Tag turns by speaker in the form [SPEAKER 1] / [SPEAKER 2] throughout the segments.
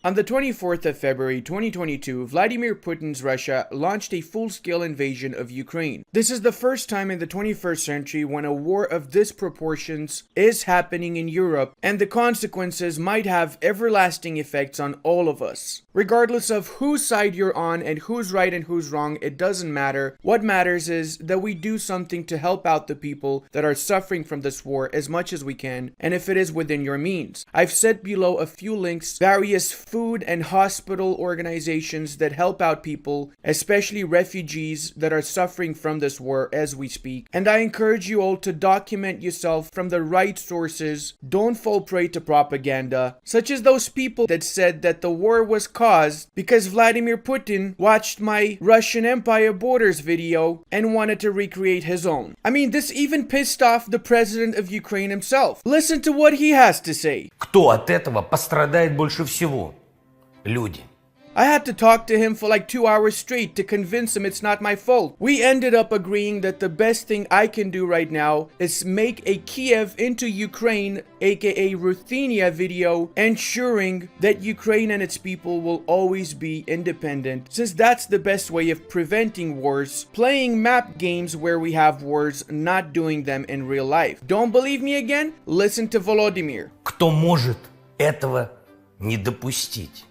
[SPEAKER 1] On the 24th of February 2022, Vladimir Putin's Russia launched a full-scale invasion of Ukraine. This is the first time in the 21st century when a war of this proportions is happening in Europe, and the consequences might have everlasting effects on all of us. Regardless of whose side you're on and who's right and who's wrong, it doesn't matter. What matters is that we do something to help out the people that are suffering from this war as much as we can, and if it is within your means. I've set below a few links, various food and hospital organizations that help out people, especially refugees that are suffering from this war as we speak. And I encourage you all to document yourself from the right sources. Don't fall prey to propaganda, such as those people that said that the war was caused because Vladimir Putin watched my Russian Empire Borders video and wanted to recreate his own. I mean, this even pissed off the president of Ukraine himself. Listen to what he has to say.
[SPEAKER 2] Кто от этого пострадает больше всего? Люди.
[SPEAKER 1] I had to talk to him for like 2 hours straight to convince him it's not my fault. We ended up agreeing that the best thing I can do right now is make a Kiev into Ukraine, aka Ruthenia video, ensuring that Ukraine and its people will always be independent, since that's the best way of preventing wars, playing map games where we have wars, not doing them in real life. Don't believe me again? Listen to Volodymyr.
[SPEAKER 2] Кто может этого не допустить?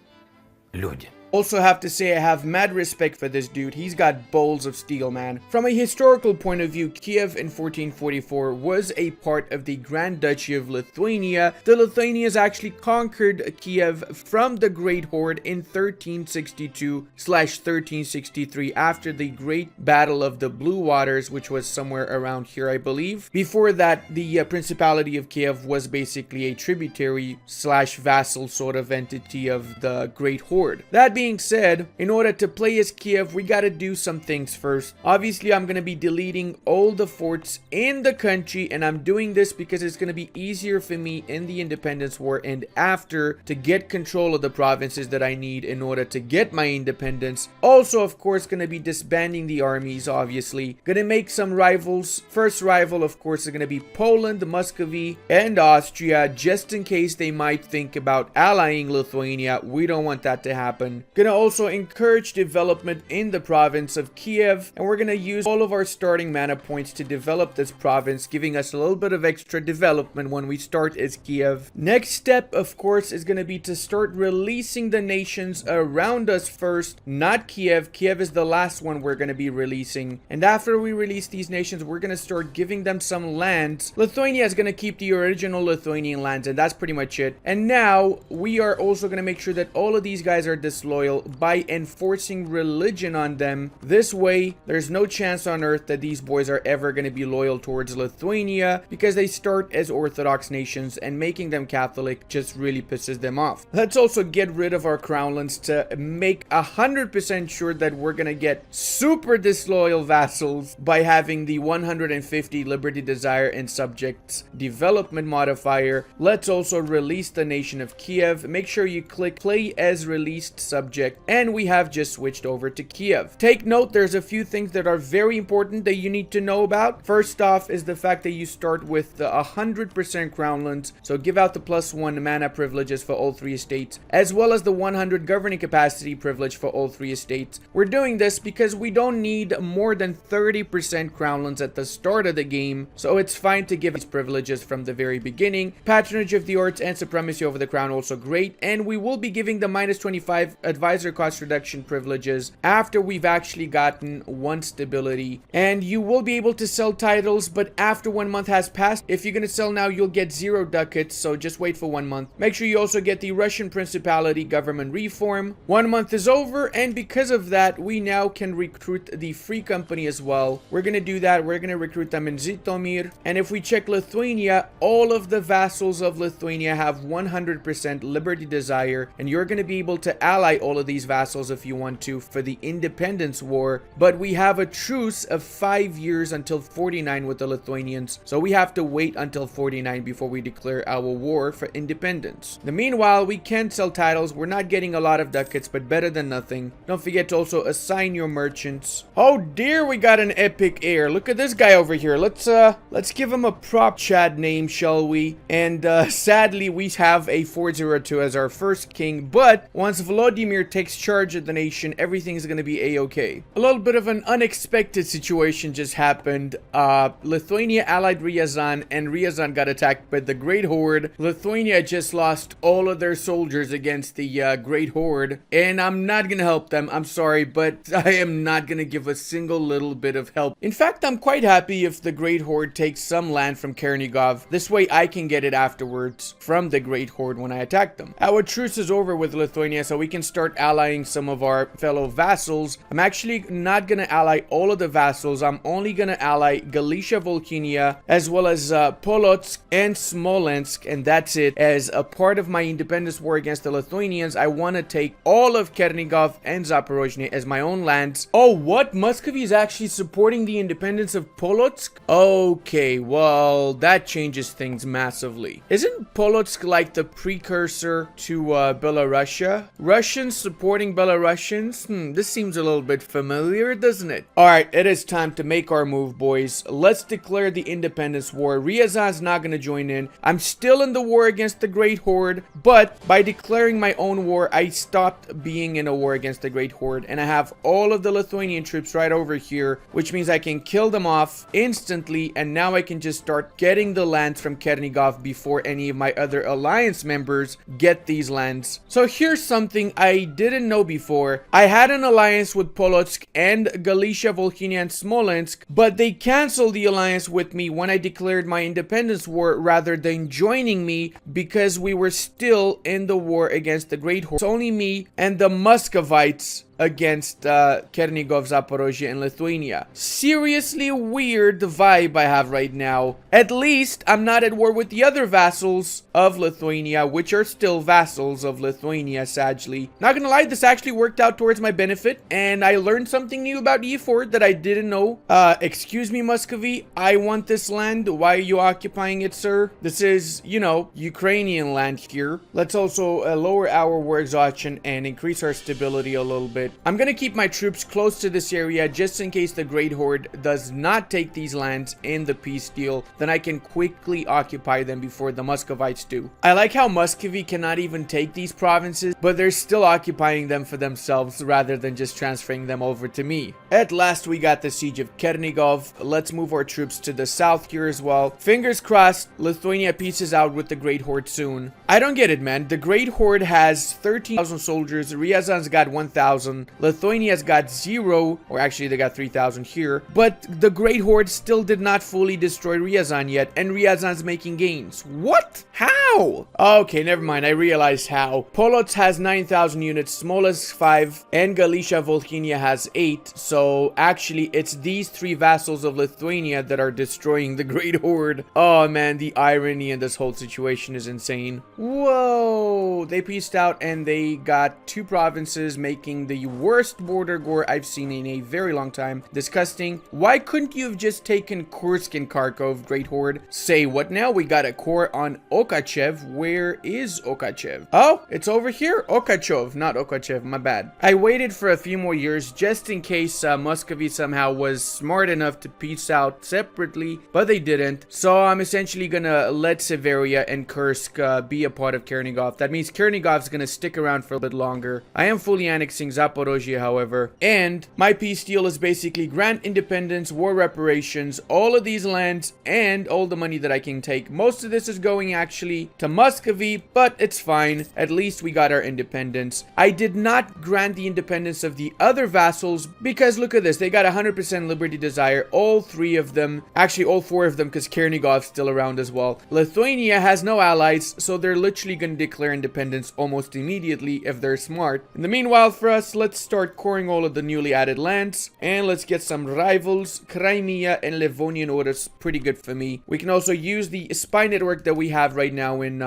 [SPEAKER 2] Люди.
[SPEAKER 1] Also have to say I have mad respect for this dude. He's got balls of steel, man. From a historical point of view, Kiev in 1444 was a part of the Grand Duchy of Lithuania. The Lithuanians actually conquered Kiev from the Great Horde in 1362/1363 after the Great Battle of the Blue Waters, which was somewhere around here, I believe. Before that, the Principality of Kiev was basically a tributary/vassal sort of entity of the Great Horde. That being said, in order to play as Kiev, we gotta do some things first. Obviously, I'm gonna be deleting all the forts in the country, and I'm doing this because it's gonna be easier for me in the independence war and after to get control of the provinces that I need in order to get my independence. Also, of course, gonna be disbanding the armies, obviously. Gonna make some rivals. First rival, of course, is gonna be Poland, Muscovy, and Austria, just in case they might think about allying Lithuania. We don't want that to happen. Gonna also encourage development in the province of Kiev, and we're gonna use all of our starting mana points to develop this province, giving us a little bit of extra development when we start as Kiev. Next step, of course, is gonna be to start releasing the nations around us first, not Kiev. Kiev is the last one we're gonna be releasing, and after we release these nations, we're gonna start giving them some lands. Lithuania is gonna keep the original Lithuanian lands, and that's pretty much it. And now we are also gonna make sure that all of these guys are disloyal by enforcing religion on them. This way, there's no chance on earth that these boys are ever going to be loyal towards Lithuania because they start as Orthodox nations, and making them Catholic just really pisses them off. Let's also get rid of our crownlands to make 100% sure that we're going to get super disloyal vassals by having the 150 liberty, desire, and subjects development modifier. Let's also release the nation of Kiev. Make sure you click play as released subject, and we have just switched over to Kiev. Take note, there's a few things that are very important that you need to know about. First off is the fact that you start with the 100% crownlands, so give out the +1 mana privileges for all 3 estates, as well as the 100 governing capacity privilege for all 3 estates. We're doing this because we don't need more than 30% crownlands at the start of the game, so it's fine to give these privileges from the very beginning. Patronage of the arts and supremacy over the crown also great, and we will be giving the -25 advisor cost reduction privileges after we've actually gotten 1 stability. And you will be able to sell titles, but after 1 month has passed. If you're gonna sell now, you'll get 0 ducats, so just wait for 1 month. Make sure you also get the Russian Principality government reform. 1 month is over, and because of that, we now can recruit the free company as well. We're gonna do that. We're gonna recruit them in Zhytomyr. And if we check Lithuania, all of the vassals of Lithuania have 100% liberty desire, and you're gonna be able to ally all all of these vassals if you want to for the independence war, but we have a truce of 5 years until 49 with the Lithuanians, so we have to wait until 49 before we declare our war for independence. Meanwhile, we can sell titles. We're not getting a lot of ducats, but better than nothing. Don't forget to also assign your merchants. Oh dear, we got an epic heir. Look at this guy over here. Let's give him a prop Chad name, shall we? And sadly, we have a 402 as our first king, but once Vladimir takes charge of the nation, everything's gonna be a-okay. A little bit of an unexpected situation just happened. Lithuania allied Ryazan, and Ryazan got attacked by the Great Horde. Lithuania just lost all of their soldiers against the Great Horde, and I'm not gonna help them. I'm sorry, but I am not gonna give a single little bit of help. In fact, I'm quite happy if the Great Horde takes some land from Chernigov. This way I can get it afterwards from the Great Horde when I attack them. Our truce is over with Lithuania, so we can start allying some of our fellow vassals. I'm actually not gonna ally all of the vassals. I'm only gonna ally Galicia, Volhynia, as well as Polotsk and Smolensk, and that's it. As a part of my independence war against the Lithuanians, I want to take all of Chernigov and Zaporozhie as my own lands. Oh, what? Muscovy is actually supporting the independence of Polotsk? Okay, well, that changes things massively. Isn't Polotsk like the precursor to Belarusia? Russians supporting Belarusians? This seems a little bit familiar, doesn't it? Alright, it is time to make our move, boys. Let's declare the independence war. Ryazan's not going to join in. I'm still in the war against the Great Horde, but by declaring my own war, I stopped being in a war against the Great Horde, and I have all of the Lithuanian troops right over here, which means I can kill them off instantly, and now I can just start getting the lands from Chernigov before any of my other alliance members get these lands. So here's something I didn't know before. I had an alliance with Polotsk and Galicia, Volhynia, and Smolensk, but they canceled the alliance with me when I declared my independence war rather than joining me because we were still in the war against the Great Horde. It's only me and the Muscovites against Chernigov, Zaporozhie, and Lithuania. Seriously weird vibe I have right now. At least I'm not at war with the other vassals of Lithuania, which are still vassals of Lithuania, sadly. Not gonna lie, this actually worked out towards my benefit, and I learned something new about E4 that I didn't know. Excuse me, Muscovy, I want this land. Why are you occupying it, sir? This is, you know, Ukrainian land here. Let's also lower our war exhaustion and increase our stability a little bit. I'm gonna keep my troops close to this area just in case the Great Horde does not take these lands in the peace deal. Then I can quickly occupy them before the Muscovites do. I like how Muscovy cannot even take these provinces, but they're still occupying them for themselves rather than just transferring them over to me. At last, we got the siege of Chernigov. Let's move our troops to the south here as well. Fingers crossed, Lithuania pieces out with the Great Horde soon. I don't get it, man. The Great Horde has 13,000 soldiers. Ryazan's got 1,000. Lithuania's got 0, or actually they got 3,000 here, but the Great Horde still did not fully destroy Ryazan yet, and Ryazan's making gains. What? How? Okay, never mind, I realized how. Polotsk has 9,000 units, Smolensk 5, and Galicia Volhynia has 8, so actually it's these 3 vassals of Lithuania that are destroying the Great Horde. Oh man, the irony in this whole situation is insane. Whoa, they pieced out and they got 2 provinces, making the worst border war I've seen in a very long time. Disgusting. Why couldn't you have just taken Kursk and Kharkov, Great Horde? Say what now? We got a core on Okachev. Where is Okachev? Oh, it's over here. Okachov, not Okachev, my bad. I waited for a few more years just in case Muscovy somehow was smart enough to peace out separately, but they didn't. So I'm essentially gonna let Severia and Kursk be a part of Chernigov. That means Chernigov's gonna stick around for a bit longer. I am fully annexing Zaporozhie, however, and my peace deal is basically grant independence, war reparations, all of these lands, and all the money that I can take. Most of this is going actually to Muscovy, but it's fine. At least we got our independence. I did not grant the independence of the other vassals because look at this. They got 100% liberty desire. All 3 of them, actually all 4 of them, because Chernigov's still around as well. Lithuania has no allies, so they're literally going to declare independence almost immediately if they're smart. In the meanwhile, for us, let's let's start coring all of the newly added lands. And let's get some rivals. Crimea and Livonian orders, pretty good for me. We can also use the spy network that we have right now in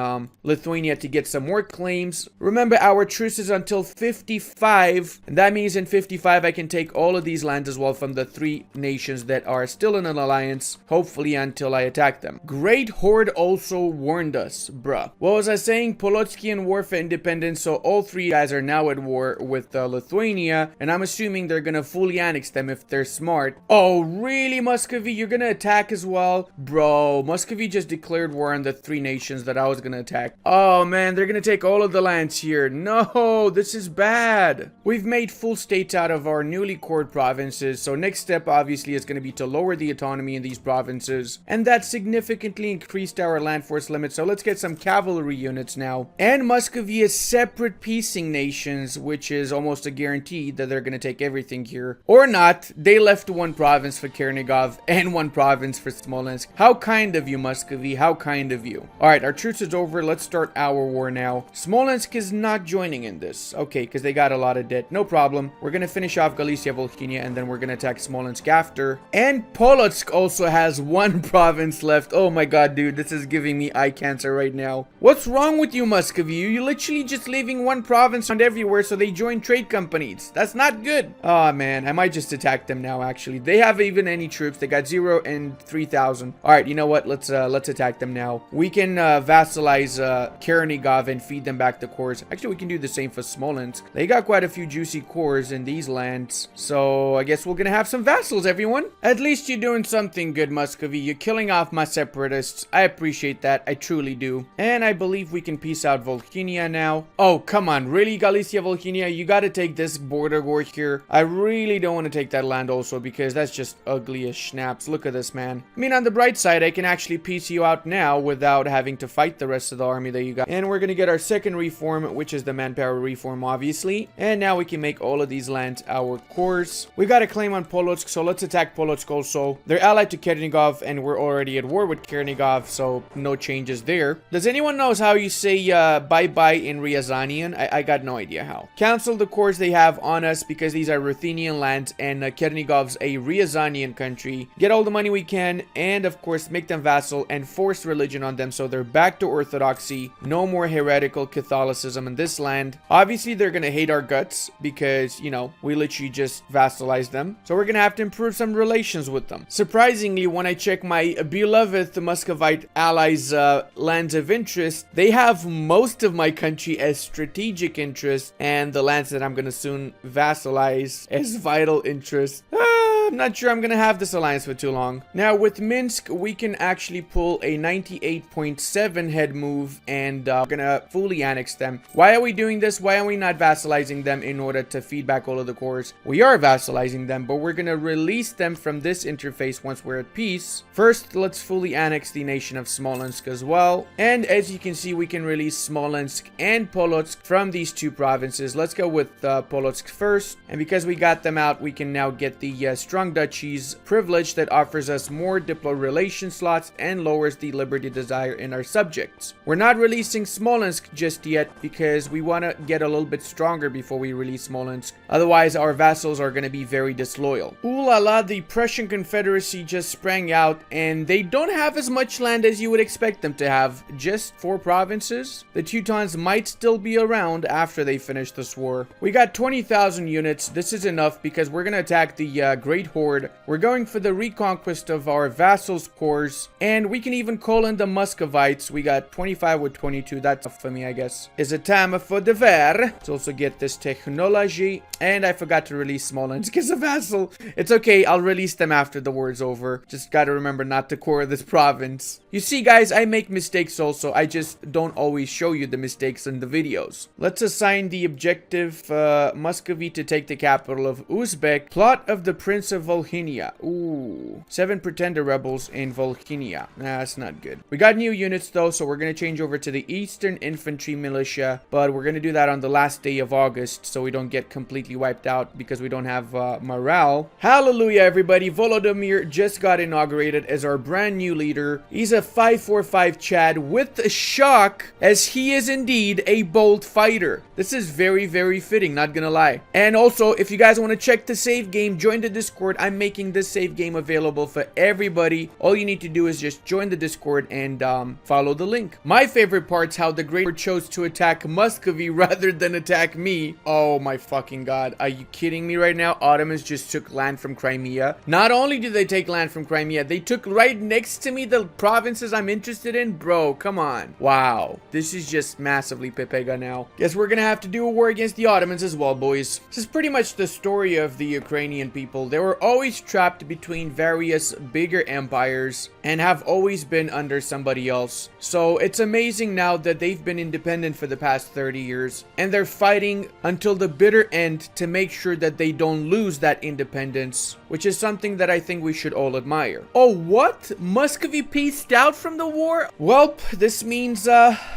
[SPEAKER 1] Lithuania to get some more claims. Remember, our truce is until 55. And that means in 55 I can take all of these lands as well from the 3 nations that are still in an alliance. Hopefully until I attack them. Great Horde also warned us, bruh. What was I saying? Polotski in war for independence. So all 3 guys are now at war with Lithuania. And I'm assuming they're gonna fully annex them if they're smart. Oh, really, Muscovy? You're gonna attack as well? Bro, Muscovy just declared war on the 3 nations that I was gonna attack. Oh, man, they're gonna take all of the lands here. No, this is bad. We've made full states out of our newly cored provinces. So next step, obviously, is gonna be to lower the autonomy in these provinces. And that significantly increased our land force limit. So let's get some cavalry units now. And Muscovy is separate piecing nations, which is almost a guarantee that they're gonna take everything here. Or not. They left 1 province for Chernigov and 1 province for Smolensk. How kind of you, Muscovy. How kind of you. Alright, our truce is over. Let's start our war now. Smolensk is not joining in this. Okay, because they got a lot of debt. No problem. We're gonna finish off Galicia, Volhynia, and then we're gonna attack Smolensk after. And Polotsk also has 1 province left. Oh my god, dude. This is giving me eye cancer right now. What's wrong with you, Muscovy? You're literally just leaving 1 province around everywhere so they join trade companies. That's not good. Oh man, I might just attack them now, actually. They have even any troops. They got 0 and 3,000. Alright, you know what? Let's attack them now. We can vassalize Chernigov and feed them back the cores. Actually, we can do the same for Smolensk. They got quite a few juicy cores in these lands. So I guess we're gonna have some vassals, everyone. At least you're doing something good, Muscovy. You're killing off my separatists. I appreciate that. I truly do. And I believe we can peace out Volhynia now. Oh, come on. Really, Galicia, Volhynia? You gotta take this border war here. I really don't want to take that land also because that's just ugly as schnaps. Look at this, man. I mean, on the bright side, I can actually peace you out now without having to fight the rest of the army that you got. And we're gonna get our second reform, which is the manpower reform, obviously. And now we can make all of these lands our cores. We got a claim on Polotsk, so let's attack Polotsk also. They're allied to Chernigov, and we're already at war with Chernigov, so no changes there. Does anyone knows how you say bye-bye in Ryazanian? I got no idea how. Cancel the cores they have on us because these are Ruthenian lands, and Chernigov's a Ryazanian country. Get all the money we can, and of course make them vassal and force religion on them so they're back to Orthodoxy. No more heretical Catholicism in this land. Obviously, they're gonna hate our guts because, you know, we literally just vassalized them. So we're gonna have to improve some relations with them. Surprisingly, when I check my beloved Muscovite allies' lands of interest, they have most of my country as strategic interest and the lands that I'm gonna soon vassalize as vital interest. I'm not sure I'm gonna have this alliance for too long. Now with Minsk, we can actually pull a 98.7 head move and we're gonna fully annex them. Why are we doing this? Why are we not vassalizing them in order to feed back all of the cores? We are vassalizing them, but we're gonna release them from this interface once we're at peace. First, let's fully annex the nation of Smolensk as well. And as you can see, we can release Smolensk and Polotsk from these 2 provinces. Let's go with Polotsk first. And because we got them out, we can now get the strong duchies privilege that offers us more diplo relation slots and lowers the liberty desire in our subjects. We're not releasing Smolensk just yet because we want to get a little bit stronger before we release Smolensk. Otherwise, our vassals are going to be very disloyal. Ooh la la, the Prussian Confederacy just sprang out and they don't have as much land as you would expect them to have. Just 4 provinces. The Teutons might still be around after they finish this war. We got 20,000 units. This is enough because we're going to attack the Great Horde. We're going for the reconquest of our vassals' cores, and we can even call in the Muscovites. We got 25 with 22. That's enough for me, I guess. Is it time for the ver? Let's also get this technology, and I forgot to release Smolensk as a vassal. It's okay, I'll release them after the war's over. Just gotta remember not to core this province. You see, guys, I make mistakes also. I just don't always show you the mistakes in the videos. Let's assign the objective Muscovy to take the capital of Uzbek. Plot of the Prince of of Volhynia. Ooh. 7 pretender rebels in Volhynia. Nah, that's not good. We got new units though, so we're going to change over to the Eastern Infantry Militia, but we're going to do that on the last day of August so we don't get completely wiped out because we don't have morale. Hallelujah, everybody. Volodymyr just got inaugurated as our brand new leader. He's a 545 Chad with a shock, as he is indeed a bold fighter. This is very, very fitting, not gonna lie. And also, if you guys want to check the save game, join the Discord. I'm making this save game available for everybody. All you need to do is just join the Discord and follow the link. My favorite part's how the Great chose to attack Muscovy rather than attack me. Oh my fucking god. Are you kidding me right now? Ottomans just took land from Crimea. Not only did they take land from Crimea, they took right next to me the provinces I'm interested in. Bro, come on. Wow. This is just massively pepega now. Guess we're gonna have to do a war against the Ottomans as well, boys. This is pretty much the story of the Ukrainian people. They were always trapped between various bigger empires and have always been under somebody else. So it's amazing now that they've been independent for the past 30 years and they're fighting until the bitter end to make sure that they don't lose that independence, which is something that I think we should all admire. Oh, what? Muscovy pieced out from the war? Well, this means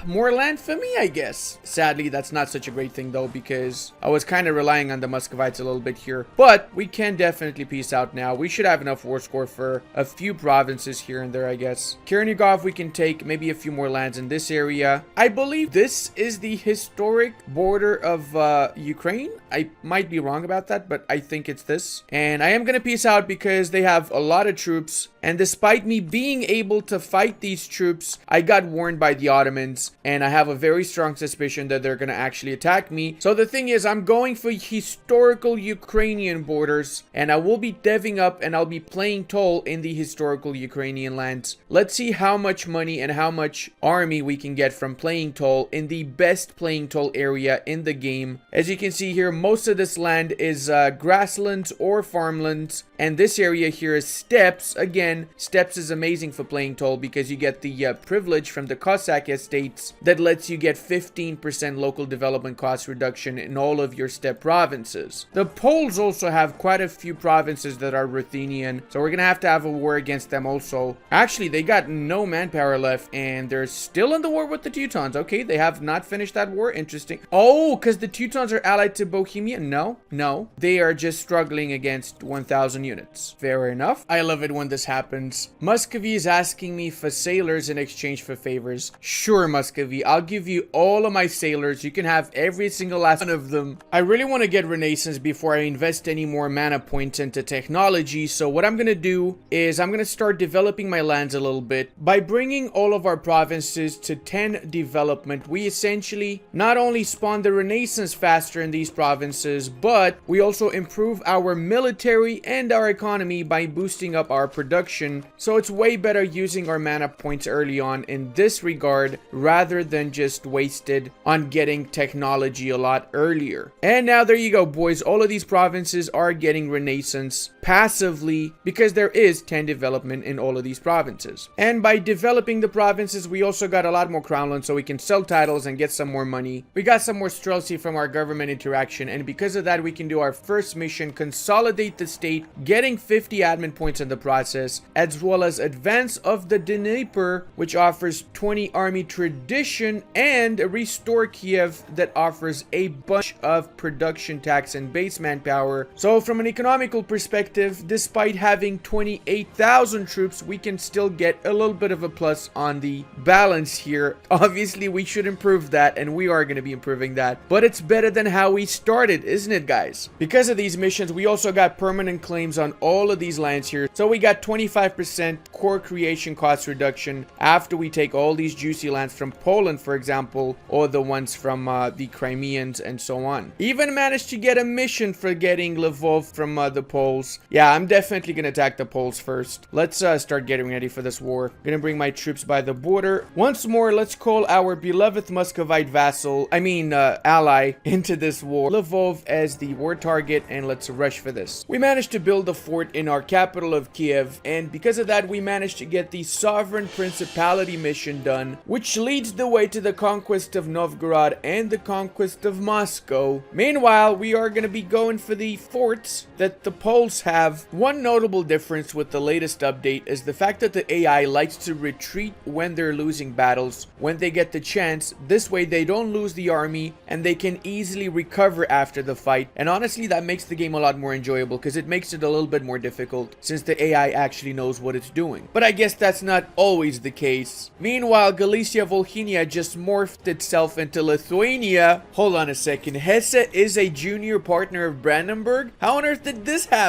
[SPEAKER 1] more land for me, I guess. Sadly, that's not such a great thing though, because I was kind of relying on the Muscovites a little bit here. But we can definitely peace out now. We should have enough war score for a few provinces here and there, I guess. Chernigov, we can take maybe a few more lands in this area. I believe this is the historic border of Ukraine. I might be wrong about that, but I think it's this. And I am going to peace out because they have a lot of troops. And despite me being able to fight these troops, I got warned by the Ottomans. And I have a very strong suspicion that they're going to actually attack me. So the thing is, I'm going for historical Ukrainian borders. And I will be deving up and I'll be playing toll in the historical Ukrainian lands. Let's see how much money and how much army we can get from playing toll in the best playing toll area in the game. As you can see here, most of this land is grasslands or farmlands. And this area here is steppes. Again, steppes is amazing for playing toll because you get the privilege from the Cossack estates that lets you get 15% local development cost reduction in all of your steppe provinces. The Poles also have quite a few provinces that are Ruthenian, so we're gonna have to have a war against them also. Actually, they got no manpower left and they're still in the war with the Teutons. Okay, they have not finished that war. Interesting. Oh, because the Teutons are allied to Bohemia? No. They are just struggling against 1,000 units. Fair enough. I love it when this happens. Muscovy is asking me for sailors in exchange for favors. Sure, Muscovy, I'll give you all of my sailors. You can have every single last one of them. I really want to get Renaissance before I invest any more mana points into technology. So what I'm going to do is I'm going to start developing my lands a little bit. By bringing all of our provinces to 10 development, we essentially not only spawn the Renaissance faster in these provinces, but we also improve our military and our economy by boosting up our production. So it's way better using our mana points early on in this regard rather than just wasted on getting technology a lot earlier. And now there you go, boys. All of these provinces are getting Renaissance passively because there is 10 development in all of these provinces. And by developing the provinces, we also got a lot more crownlands so we can sell titles and get some more money. We got some more streltsy from our government interaction, and because of that we can do our first mission, consolidate the state, getting 50 admin points in the process, as well as advance of the Dnieper, which offers 20 army tradition, and restore Kiev that offers a bunch of production tax and base manpower. So from an economical perspective, despite having 28,000 troops, we can still get a little bit of a plus on the balance here. Obviously we should improve that, and we are going to be improving that, but it's better than how we started, isn't it, guys? Because of these missions, we also got permanent claims on all of these lands here. So we got 25% core creation cost reduction after we take all these juicy lands from Poland, for example, or the ones from the Crimeans and so on. Even managed to get a mission for getting Lvov from the Poles. Yeah, I'm definitely gonna attack the Poles first. Let's start getting ready for this war. Gonna bring my troops by the border. Once more, let's call our beloved Muscovite vassal, ally, into this war. Lvov as the war target, and let's rush for this. We managed to build a fort in our capital of Kiev, and because of that, we managed to get the Sovereign Principality mission done, which leads the way to the conquest of Novgorod and the conquest of Moscow. Meanwhile, we are gonna be going for the forts that the Poles have. One notable difference with the latest update is the fact that the AI likes to retreat when they're losing battles when they get the chance. This way they don't lose the army and they can easily recover after the fight. And honestly, that makes the game a lot more enjoyable because it makes it a little bit more difficult since the AI actually knows what it's doing. But I guess that's not always the case. Meanwhile, Volhynia just morphed itself into Lithuania. Hold on a second. Hesse is a junior partner of Brandenburg? How on earth did this happen?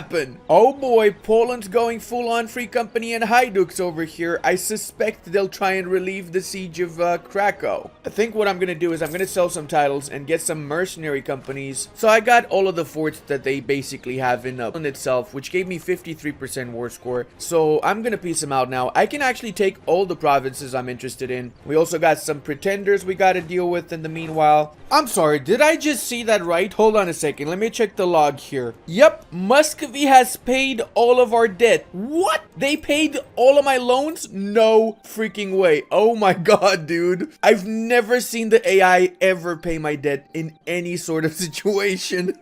[SPEAKER 1] Oh boy, Poland's going full-on Free Company and Haiduks over here. I suspect they'll try and relieve the siege of Krakow. I think what I'm gonna do is I'm gonna sell some titles and get some mercenary companies. So I got all of the forts that they basically have in Poland itself, which gave me 53% war score. So I'm gonna piece them out now. I can actually take all the provinces I'm interested in. We also got some pretenders we gotta deal with in the meanwhile. I'm sorry, did I just see that right? Hold on a second, let me check the log here. Yep, Muscovy has paid all of our debt. What? They paid all of my loans? No freaking way. Oh my god, dude. I've never seen the AI ever pay my debt in any sort of situation.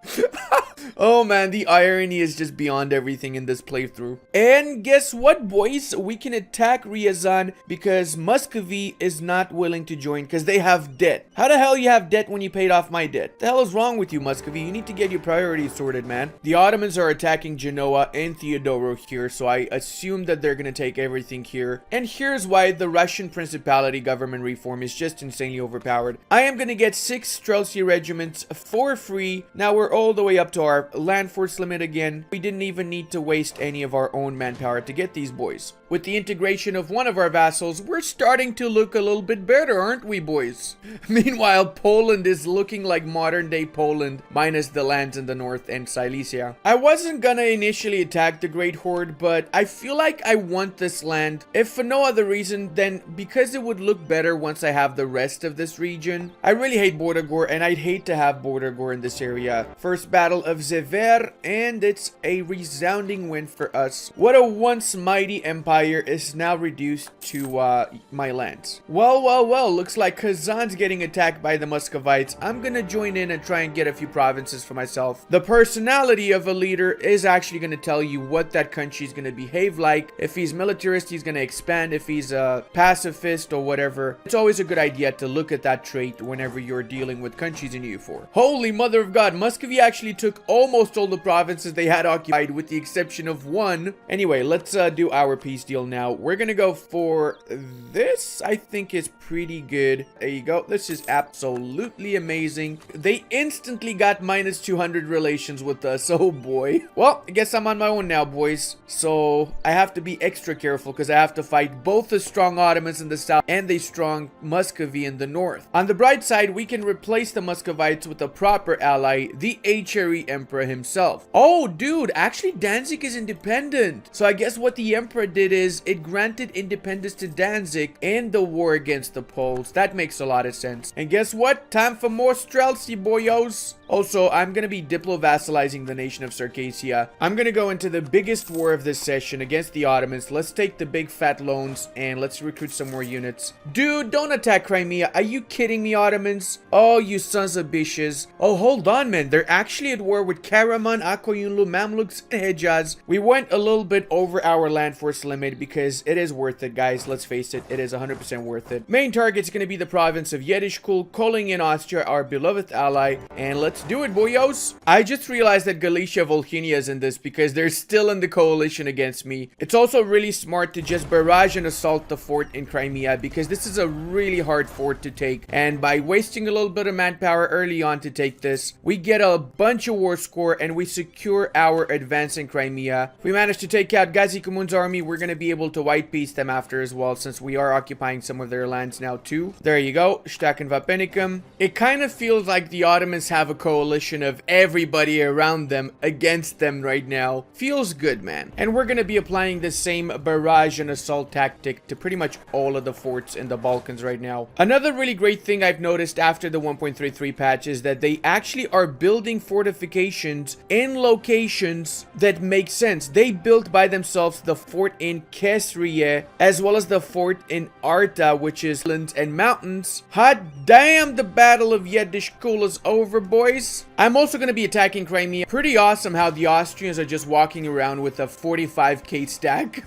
[SPEAKER 1] Oh man, the irony is just beyond everything in this playthrough. And guess what, boys? We can attack Ryazan because Muscovy is not willing to join because they have debt. How the hell you have debt when you paid off my debt? The hell is wrong with you, Muscovy? You need to get your priorities sorted, man. The Ottomans are attacking Genoa and Theodoro here, so I assume that they're gonna take everything here. And here's why the Russian Principality government reform is just insanely overpowered. I am gonna get 6 Streltsy regiments for free. Now we're all the way up to our land force limit again. We didn't even need to waste any of our own manpower to get these boys. With the integration of one of our vassals, we're starting to look a little bit better, aren't we, boys? Meanwhile, Poland is looking like modern day Poland, minus the lands in the north and Silesia. I wasn't gonna initially attack the Great Horde, but I feel like I want this land. If for no other reason, then because it would look better once I have the rest of this region. I really hate Bordergore, and I'd hate to have Bordergore in this area. First battle of Zever, and it's a resounding win for us. What a once mighty empire is now reduced to my lands. Well, looks like Kazan's getting attacked by the Muscovites. I'm gonna join in and try and get a few provinces for myself. The personality of a leader is actually gonna tell you what that country is gonna behave like. If he's militarist, he's gonna expand. If he's a pacifist or whatever, it's always a good idea to look at that trait whenever you're dealing with countries in EU4. Holy mother of God, Muscovy actually took almost all the provinces they had occupied with the exception of one. Anyway, let's do our peace deal now. We're gonna go for this. I think is pretty good. There you go. This is absolutely amazing. They instantly got minus 200 relations with us. Oh boy. Well, I guess I'm on my own now, boys. So I have to be extra careful because I have to fight both the strong Ottomans in the south and the strong Muscovy in the north. On the bright side, we can replace the Muscovites with a proper ally, the HRE Emperor himself. Oh, dude, actually Danzig is independent. So I guess what the Emperor did is it granted independence to Danzig in the war against the Poles. That makes a lot of sense. And guess what? Time for more Streltsy, boyos. Also, I'm gonna be diplo-vassalizing the nation of Circassia. I'm gonna go into the biggest war of this session against the Ottomans. Let's take the big fat loans and let's recruit some more units. Dude, don't attack Crimea. Are you kidding me, Ottomans? Oh, you sons of bitches. Oh, hold on, man. They're actually at war with Karaman, Akoyunlu, Mamluks, and Hejaz. We went a little bit over our land force limit because it is worth it, guys. Let's face it. It is 100% worth it. Main target's gonna be the province of Yedishkul, calling in Austria, our beloved ally. And let's do it, boyos. I just realized that Volhynia is in this because they're still in the coalition against me. It's also really smart to just barrage and assault the fort in Crimea because this is a really hard fort to take. And by wasting a little bit of manpower early on to take this, we get a bunch of war score and we secure our advance in Crimea. If we manage to take out Gazi Kumun's army, we're going to be able to white peace them after as well, since we are occupying some of their lands now too. There you go, Shtaken Vapenicum. It kind of feels like the Ottomans have a coalition of everybody around them against them right now. Feels good, man. And we're going to be applying the same barrage and assault tactic to pretty much all of the forts in the Balkans right now. Another really great thing I've noticed after the 1.33 patch is that they actually are building fortifications in locations that make sense. They built by themselves the fort in Kesrie as well as the fort in Arta, which is lands and mountains. Hot damn, the Battle of Yedishkul is over, boys. boys. I'm also going to be attacking Crimea. Pretty awesome how the Austrians are just walking around with a 45k stack.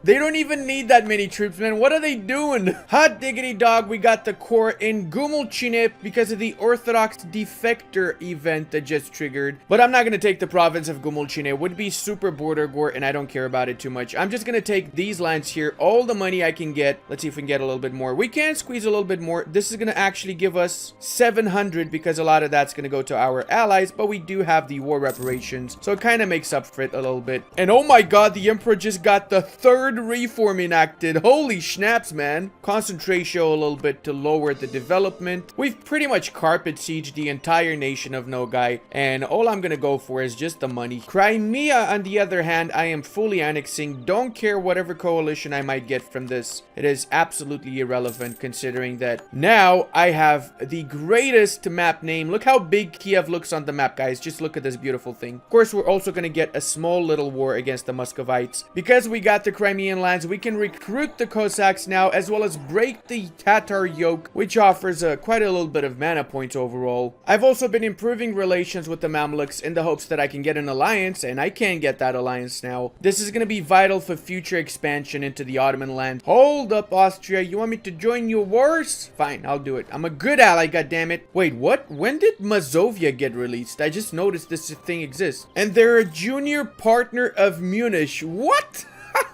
[SPEAKER 1] They don't even need that many troops, man. What are they doing? Hot diggity dog, we got the core in Gumulchine because of the Orthodox defector event that just triggered. But I'm not going to take the province of Gumulchine. It would be super border gore, and I don't care about it too much. I'm just going to take these lands here, all the money I can get. Let's see if we can get a little bit more. We can squeeze a little bit more. This is going to actually give us 700 because a lot of that's going to go to our allies, but we do have the war reparations, so it kind of makes up for it a little bit. And oh my god, the emperor just got the third reform enacted. Holy snaps, man. Concentration a little bit to lower the development. We've pretty much carpet sieged the entire nation of Nogai, and all I'm gonna go for is just the money. Crimea, on the other hand, I am fully annexing. Don't care whatever coalition I might get from this. It is absolutely irrelevant considering that now I have the greatest map name. Look how big Kiev looks on the map, guys. Just look at this beautiful thing. Of course, we're also going to get a small little war against the Muscovites. Because we got the Crimean lands, we can recruit the Cossacks now, as well as break the Tatar yoke, which offers quite a little bit of mana points overall. I've also been improving relations with the Mamluks in the hopes that I can get an alliance, and I can get that alliance now. This is going to be vital for future expansion into the Ottoman land. Hold up, Austria. You want me to join your wars? Fine, I'll do it. I'm a good ally, goddammit. Wait, what? When did Muscovy get released? I just noticed this thing exists. And they're a junior partner of Munich. What?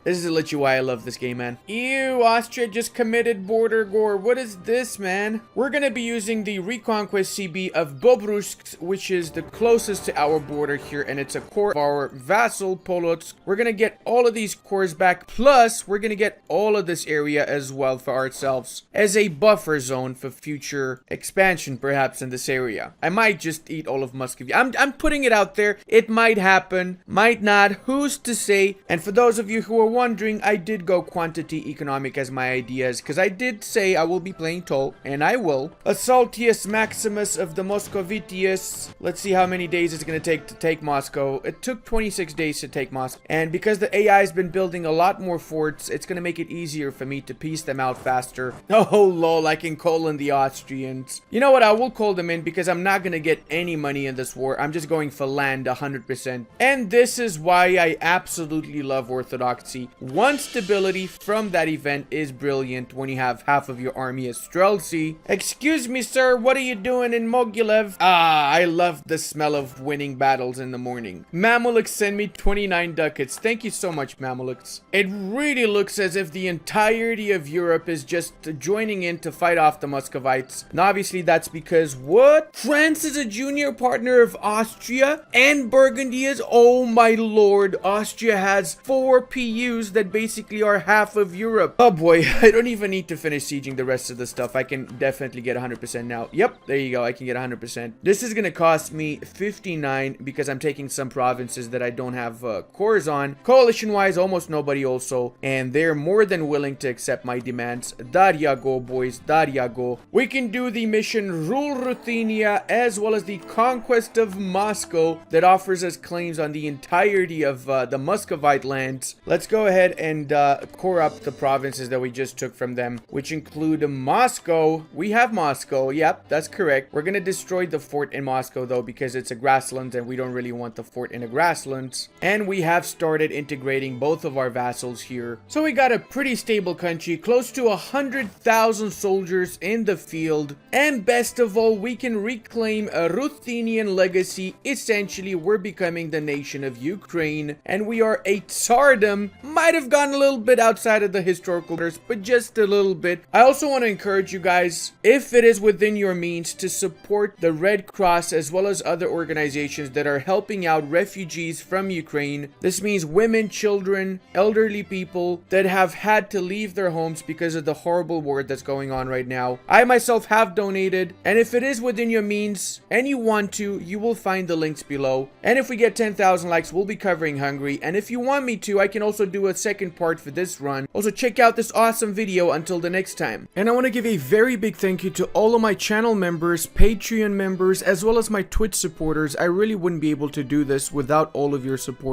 [SPEAKER 1] This is literally why I love this game, man. Ew, Austria just committed border gore. What is this, man? We're gonna be using the Reconquest CB of Bobrusk, which is the closest to our border here, and it's a core of our vassal, Polotsk. We're gonna get all of these cores back, plus we're gonna get all of this area as well for ourselves as a buffer zone for future expansion, perhaps, in this area. I might just eat all of Muscovy. I'm putting it out there. It might happen, might not. Who's to say? And for those of you who are wondering, I did go quantity economic as my ideas, because I did say I will be playing Toll, and I will. Assaultius Maximus of the Moscovitius. Let's see how many days it's going to take Moscow. It took 26 days to take Moscow, and because the AI has been building a lot more forts, it's going to make it easier for me to piece them out faster. Oh lol, I can call in the Austrians. You know what, I will call them in because I'm not going to get any money in this war. I'm just going for land 100%. And this is why I absolutely love Orthodoxy. One stability from that event is brilliant when you have half of your army as Streltsy. Excuse me, sir, what are you doing in Mogilev? Ah, I love the smell of winning battles in the morning. Mameluk send me 29 ducats. Thank you so much, Mameluks. It really looks as if the entirety of Europe is just joining in to fight off the Muscovites. And obviously that's because what? France is a junior partner of Austria and Burgundy is, oh my lord, Austria has 4 PUs that basically are half of Europe. Oh boy, I don't even need to finish sieging the rest of the stuff. I can definitely get 100% now. Yep, there you go. I can get 100%. This is going to cost me 59 because I'm taking some provinces that I don't have cores on. Coalition-wise, almost nobody also, and they're more than willing to accept my demands. Daria go, boys. Daria go. We can do the mission Rule Ruthenia as well as the Conquest of Moscow that offers us claims on the entirety of the Muscovite lands. Let's go ahead and core up the provinces that we just took from them, which include Moscow. We have Moscow. Yep, that's correct. We're gonna destroy the fort in Moscow though because it's a grassland and we don't really want the fort in a grassland. And we have started integrating both of our vassals here. So we got a pretty stable country, close to 100,000 soldiers in the field. And best of all, we can reclaim a Ruthenian legacy. Essentially, we're becoming the nation of Ukraine and we are a tsardom. Might have gone a little bit outside of the historical borders, but just a little bit. I also want to encourage you guys, if it is within your means, to support the Red Cross as well as other organizations that are helping out refugees from Ukraine. This means women, children, elderly people that have had to leave their homes because of the horrible war that's going on right now. I myself have donated, and if it is within your means and you want to, you will find the links below. And if we get 10,000 likes, we'll be covering Hungary. And if you want me to, I can also do a second part for this run. Also, check out this awesome video until the next time. And I want to give a very big thank you to all of my channel members, Patreon members, as well as my Twitch supporters. I really wouldn't be able to do this without all of your support.